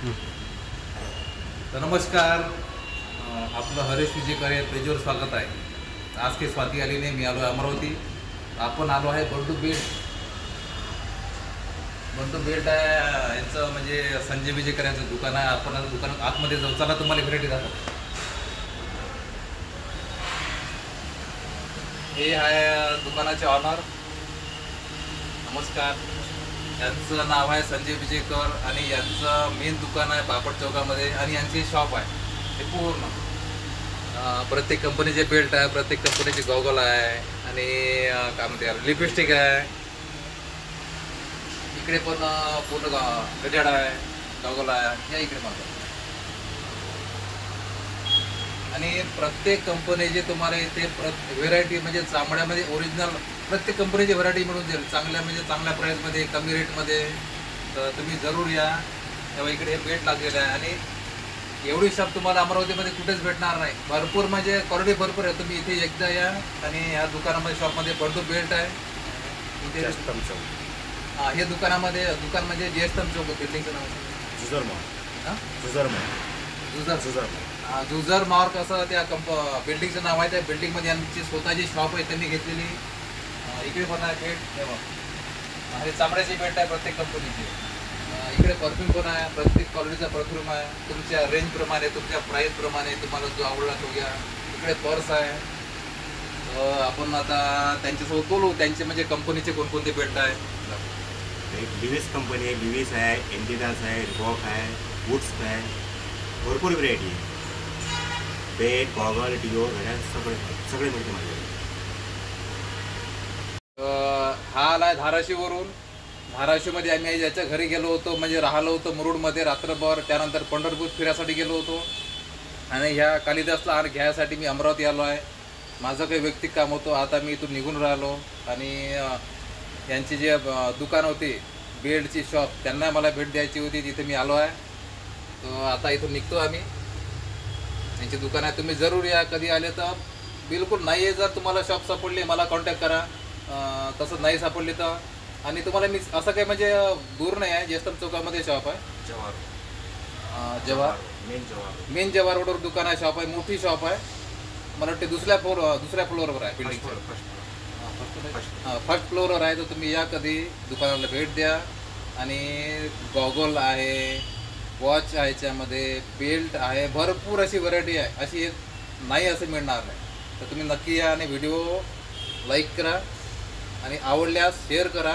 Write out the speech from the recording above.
तर नमस्कार, आपलं हरेश विजयकर या पेजवर स्वागत आहे. आज काही स्वाती आली नाही, मी आलो आहे अमरावती. आपण आलो आहे बंडू बेल्ट आहे यांचं, म्हणजे संजय विजयकर यांचं दुकान आहे. आपण आता दुकानात आतमध्ये जाऊ, चला तुम्हाला व्हेरायटी दाखवतो. हे आहे दुकानाचे ऑनर. नमस्कार. यांचं नाव आहे संजय विजयकर आणि यांचं मेन दुकान आहे बापट चौकामध्ये आणि यांची शॉप आहे. हे पूर्ण प्रत्येक कंपनीचे बेल्ट आहे, प्रत्येक कंपनीचे गॉगल आहे आणि काय म्हणते लिपस्टिक आहे. इकडे पण पूर्ण गजाड आहे, गॉगल आहे. या इकडे मागं आणि प्रत्येक कंपनीचे तुम्हाला इथे व्हेरायटी, म्हणजे चामड्यामध्ये ओरिजिनल प्रत्येक कंपनीची व्हरायटी मिळून जाईल. चांगल्या म्हणजे चांगल्या प्राईसमध्ये, कमी रेटमध्ये. तर तुम्ही जरूर या. तेव्हा इकडे हे बेल्ट लागलेलं आहे आणि एवढी शॉप तुम्हाला अमरावतीमध्ये कुठेच भेटणार नाही. भरपूर म्हणजे क्वालिटी भरपूर आहे. तुम्ही इथे एकदा या आणि ह्या दुकानामध्ये, शॉपमध्ये बंडू बेल्ट आहे इथे. हे दुकान म्हणजे जयस्तंभ चौक बिल्डिंगचं नाव जुजर मार्क असं त्या बिल्डिंगचं नाव आहे. त्या बिल्डिंगमध्ये यांची स्वतःची शॉप आहे, त्यांनी घेतलेली. इकडे पण आहे बेल्ट. हे चामड्याची बेल्ट आहे प्रत्येक कंपनीची. इकडे परफ्यूम पण आहे, प्रत्येक क्वालिटीचा परफ्यूम आहे. तुमच्या रेंजप्रमाणे, तुमच्या प्राईसप्रमाणे तुम्हाला जो आवडला तो घ्या. इकडे पर्स आहे. आपण आता त्यांच्यासोबत बोलू, त्यांचे म्हणजे कंपनीचे कोणकोणते बेल्ट आहे. बीवीएस कंपनी आहे, बीवीएस आहे, एंटिडास आहे, रिबॉक आहे, वुड्स आहे. भरपूर व्हरायटी आहे. बेल्ट, गॉगल, डिओ सगळे मिळते माझ्याकडे. हा आला आहे धाराशिववरून. धाराशिवमध्ये आम्ही ज्याच्या घरी गेलो होतो, म्हणजे राहिलो होतो मुरुडमध्ये रात्रभर. त्यानंतर पंढरपूर फिरायसाठी गेलो होतो आणि ह्या कालिदासला घ्यायसाठी मी अमरावती आलो आहे. माझं काही वैयक्तिक काम होतं, आता मी इथून निघून राहिलो. आणि यांची जे दुकान होती, बेल्टची शॉप, त्यांना मला भेट द्यायची होती. तिथे मी आलो आहे. तर आता इथून निघतो आम्ही. यांची दुकान आहे, तुम्ही जरूर या. कधी आले तर बिलकुल नाही आहे. जर तुम्हाला शॉप सापडली मला कॉन्टॅक्ट करा. तसं नाही सापडली तर. आणि तुम्हाला मी असं काही म्हणजे दूर नाही आहे, जयस्तंभ चौकामध्ये शॉप आहे. जवाहर मेन जवाहर रोडवर दुकान आहे, शॉप आहे. मोठी शॉप आहे. मला वाटते दुसऱ्या फ्लोअरवर आहे बिल्डिंग. फर्स्ट फ्लोअरवर आहे. तर तुम्ही या, कधी दुकानाला भेट द्या. आणि गॉगल आहे, वॉच आहे, याच्यामध्ये बेल्ट आहे, भरपूर अशी व्हरायटी आहे. अशी एक नाही असं मिळणार नाही. तर तुम्ही नक्की या आणि व्हिडिओ लाईक करा आणि आवडल्यास शेअर करा.